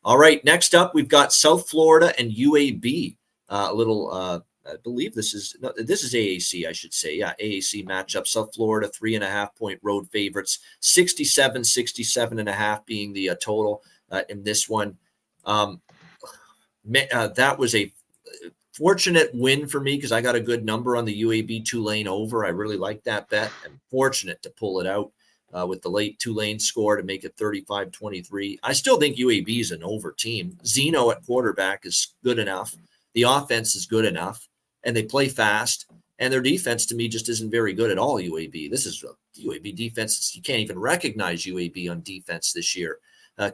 All right, next up, we've got South Florida and UAB. I believe this is AAC, I should say. Yeah, AAC matchup. South Florida, 3.5-point road favorites, 67.5 being the total in this one. That was a fortunate win for me because I got a good number on the UAB Tulane over. I really like that bet. I'm fortunate to pull it out with the late Tulane score to make it 35-23. I still think UAB is an over team. Zeno at quarterback is good enough. The offense is good enough, and they play fast. And their defense, to me, just isn't very good at all, UAB. This is a UAB defense. You can't even recognize UAB on defense this year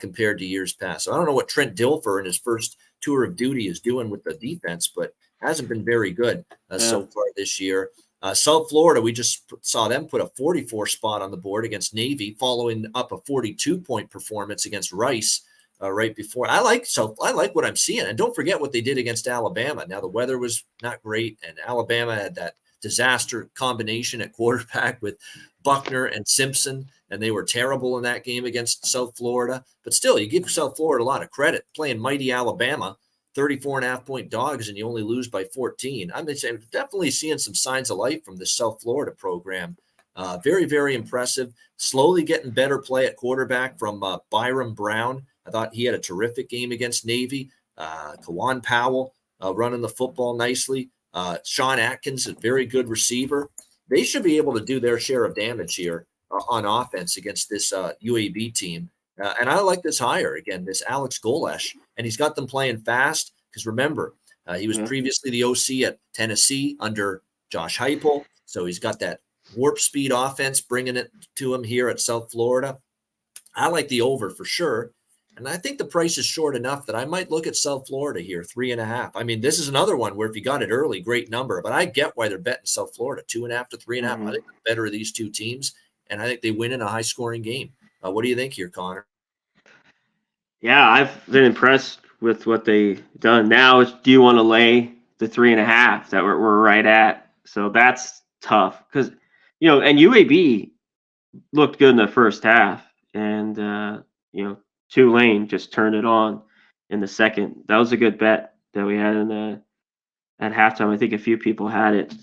compared to years past. So I don't know what Trent Dilfer in his first tour of duty is doing with the defense, but hasn't been very good so far this year. South Florida, we just saw them put a 44 spot on the board against Navy, following up a 42-point performance against Rice right before. I like what I'm seeing. And don't forget what they did against Alabama. Now, the weather was not great, and Alabama had that disaster combination at quarterback with Buckner and Simpson, and they were terrible in that game against South Florida. But still, you give South Florida a lot of credit playing mighty Alabama, 34.5-point dogs, and you only lose by 14. I'm definitely seeing some signs of life from the South Florida program. Very, very impressive. Slowly getting better play at quarterback from Byram Brown. I thought he had a terrific game against Navy. Kawan Powell running the football nicely. Sean Atkins, a very good receiver. They should be able to do their share of damage here on offense against this UAB team. And I like this hire, again, this Alex Golesh. And he's got them playing fast because, remember, he was previously the OC at Tennessee under Josh Heupel. So he's got that warp speed offense, bringing it to him here at South Florida. I like the over for sure. And I think the price is short enough that I might look at South Florida here, 3.5. I mean, this is another one where if you got it early, great number. But I get why they're betting South Florida, 2.5 to 3.5. I think the better of these two teams, and I think they win in a high-scoring game. What do you think here, Connor? Yeah, I've been impressed with what they've done. Now, do you want to lay the 3.5 that we're right at? So that's tough because, and UAB looked good in the first half, and Tulane just turned it on in the second. That was a good bet that we had at halftime. I think a few people had it.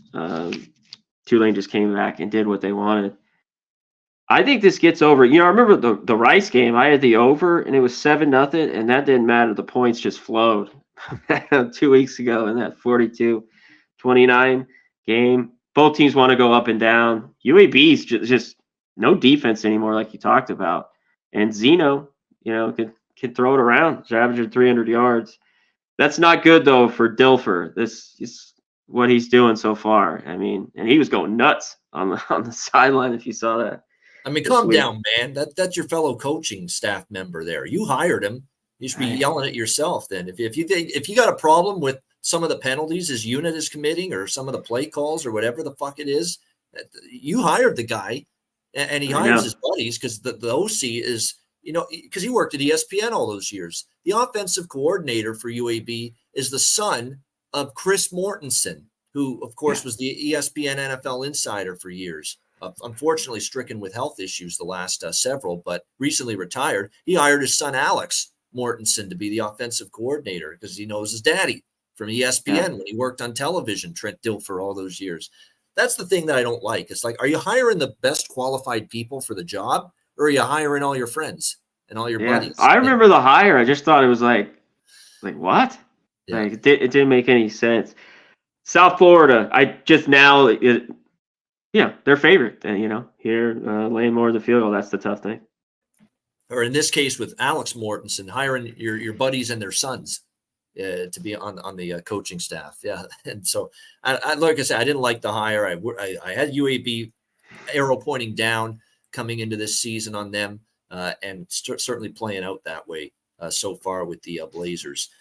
Tulane just came back and did what they wanted. I think this gets over. I remember the Rice game. I had the over, and it was 7-0, and that didn't matter. The points just flowed 2 weeks ago in that 42-29 game. Both teams want to go up and down. UAB's just no defense anymore, like you talked about. And Zeno, can throw it around. He's averaging 300 yards. That's not good, though, for Dilfer. This is what he's doing so far. I mean, and he was going nuts on the sideline if you saw that. I mean, calm down, man. That's your fellow coaching staff member there. You hired him. You should be yelling at yourself then. If you got a problem with some of the penalties his unit is committing or some of the play calls or whatever the fuck it is, you hired the guy, and he hires his buddies because the OC is, because he worked at ESPN all those years. The offensive coordinator for UAB is the son of Chris Mortensen, who, of course, was the ESPN NFL insider for years. Unfortunately stricken with health issues the last several, but recently retired. He hired his son, Alex Mortensen, to be the offensive coordinator because he knows his daddy from ESPN when he worked on television, Trent Dilfer, all those years. That's the thing that I don't like. It's like, are you hiring the best qualified people for the job, or are you hiring all your friends and all your buddies? I remember the hire. I just thought it was like what? Yeah. Like it didn't make any sense. South Florida, their favorite. And here laying more of the field goal. That's the tough thing. Or in this case, with Alex Mortensen, hiring your buddies and their sons to be on the coaching staff. Yeah, and so I like I said, I didn't like the hire. I had UAB arrow pointing down coming into this season on them, and certainly playing out that way so far with the Blazers.